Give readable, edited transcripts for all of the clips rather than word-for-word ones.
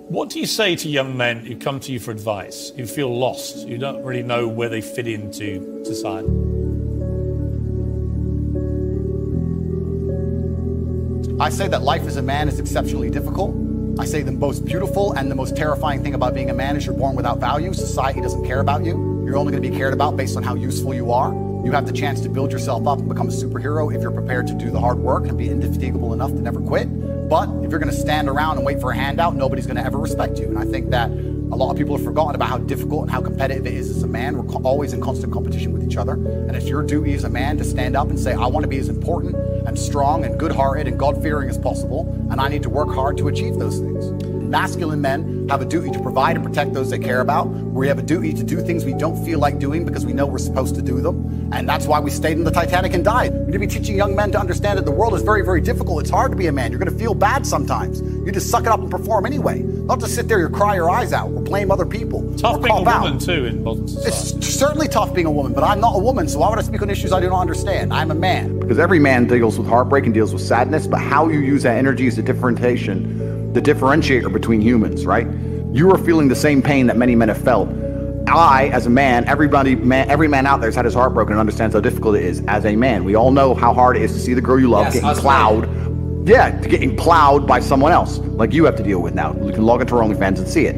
What do you say to young men who come to you for advice, who feel lost, who don't really know where they fit into society? I say that life as a man is exceptionally difficult. I say the most beautiful and the most terrifying thing about being a man is you're born without value. Society doesn't care about you. You're only going to be cared about based on how useful you are. You have the chance to build yourself up and become a superhero if you're prepared to do the hard work and be indefatigable enough to never quit. But if you're going to stand around and wait for a handout, nobody's going to ever respect you. And I think that a lot of people have forgotten about how difficult and how competitive it is as a man. We're always in constant competition with each other. And it's your duty as a man to stand up and say, I want to be as important and strong and good-hearted and God-fearing as possible, and I need to work hard to achieve those things. Masculine men have a duty to provide and protect those they care about. We have a duty to do things we don't feel like doing because we know we're supposed to do them. And that's why we stayed in the Titanic and died. We need to be teaching young men to understand that the world is very, very difficult. It's hard to be a man. You're going to feel bad sometimes. You just suck it up and perform anyway. Not to sit there and cry your eyes out or blame other people. Tough being a woman too in modern society. It's certainly tough being a woman, but I'm not a woman, so why would I speak on issues I do not understand? I'm a man. Because every man deals with heartbreak and deals with sadness, but how you use that energy is the differentiator between humans, right? You are feeling the same pain that many men have felt. I, as a man, every man out there has had his heart broken and understands how difficult it is. As a man, we all know how hard it is to see the girl you love getting plowed. Yeah, getting plowed by someone else, like you have to deal with now. You can log into our OnlyFans and see it.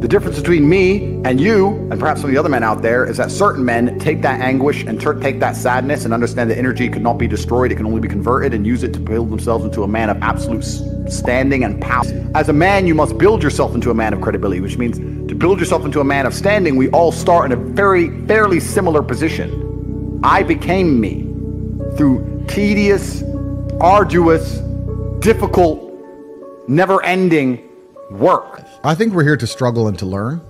The difference between me and you, and perhaps some of the other men out there, is that certain men take that anguish and take that sadness and understand that energy could not be destroyed, it can only be converted, and use it to build themselves into a man of absolute standing and power. As a man, you must build yourself into a man of credibility, which means to build yourself into a man of standing, we all start in a fairly similar position. I became me through tedious, arduous, difficult, never-ending work. I think we're here to struggle and to learn.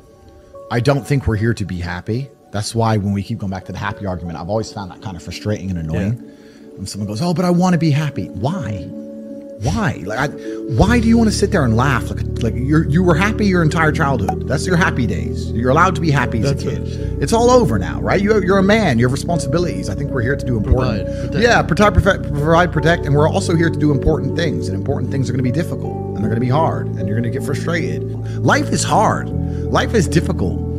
I don't think we're here to be happy. That's why when we keep going back to the happy argument, I've always found that kind of frustrating and annoying. Yeah. When someone goes, oh, but I want to be happy. Why? Why? Why do you want to sit there and laugh? Like you were happy your entire childhood. That's your happy days. You're allowed to be happy as a kid. It's all over now, right? You're a man. You have responsibilities. I think we're here to do important. Provide, protect, and we're also here to do important things. And important things are going to be difficult, and they're going to be hard, and you're going to get frustrated. Life is hard. Life is difficult.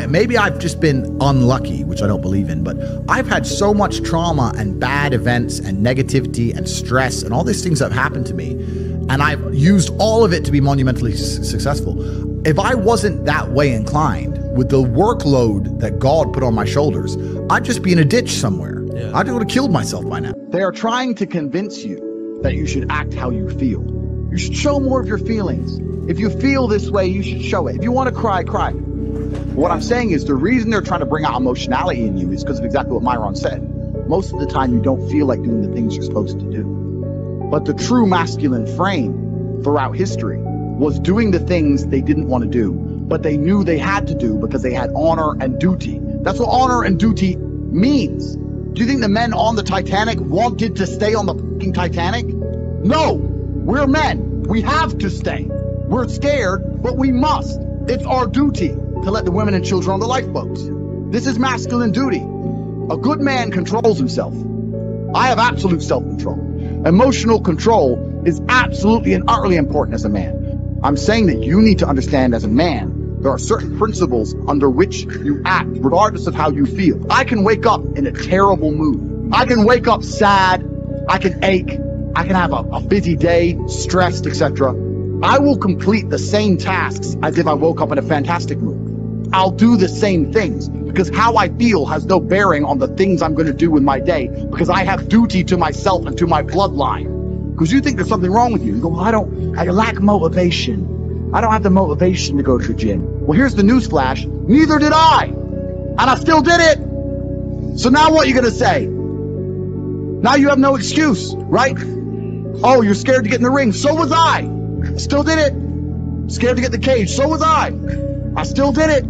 Maybe I've just been unlucky, which I don't believe in, but I've had so much trauma and bad events and negativity and stress and all these things that have happened to me, and I've used all of it to be monumentally successful. If I wasn't that way inclined with the workload that God put on my shoulders, I'd just be in a ditch somewhere. Yeah. I would have killed myself by now. They are trying to convince you that you should act how you feel. You should show more of your feelings. If you feel this way, you should show it. If you want to cry, cry. What I'm saying is the reason they're trying to bring out emotionality in you is because of exactly what Myron said. Most of the time you don't feel like doing the things you're supposed to do. But the true masculine frame throughout history was doing the things they didn't want to do, but they knew they had to do because they had honor and duty. That's what honor and duty means. Do you think the men on the Titanic wanted to stay on the fucking Titanic? No, we're men. We have to stay. We're scared, but we must. It's our duty to let the women and children on the lifeboats. This is masculine duty. A good man controls himself. I have absolute self-control. Emotional control is absolutely and utterly important as a man. I'm saying that you need to understand as a man, there are certain principles under which you act, regardless of how you feel. I can wake up in a terrible mood. I can wake up sad. I can ache. I can have a busy day, stressed, etc. I will complete the same tasks as if I woke up in a fantastic mood. I'll do the same things because how I feel has no bearing on the things I'm going to do with my day because I have duty to myself and to my bloodline. Because you think there's something wrong with you. You go, well, I lack motivation. I don't have the motivation to go to the gym. Well, here's the newsflash. Neither did I. And I still did it. So now what are you going to say? Now you have no excuse, right? Oh, you're scared to get in the ring. So was I. Still did it. Scared to get in the cage. So was I still did it.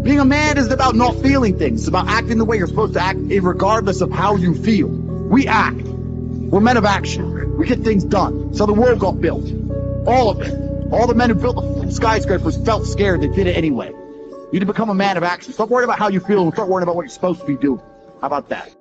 Being a man isn't about not feeling things. It's about acting the way you're supposed to act, regardless of how you feel. We act. We're men of action. We get things done. So the world got built. All of it. All the men who built the skyscrapers felt scared. They did it anyway. You need to become a man of action. Stop worrying about how you feel and start worrying about what you're supposed to be doing. How about that?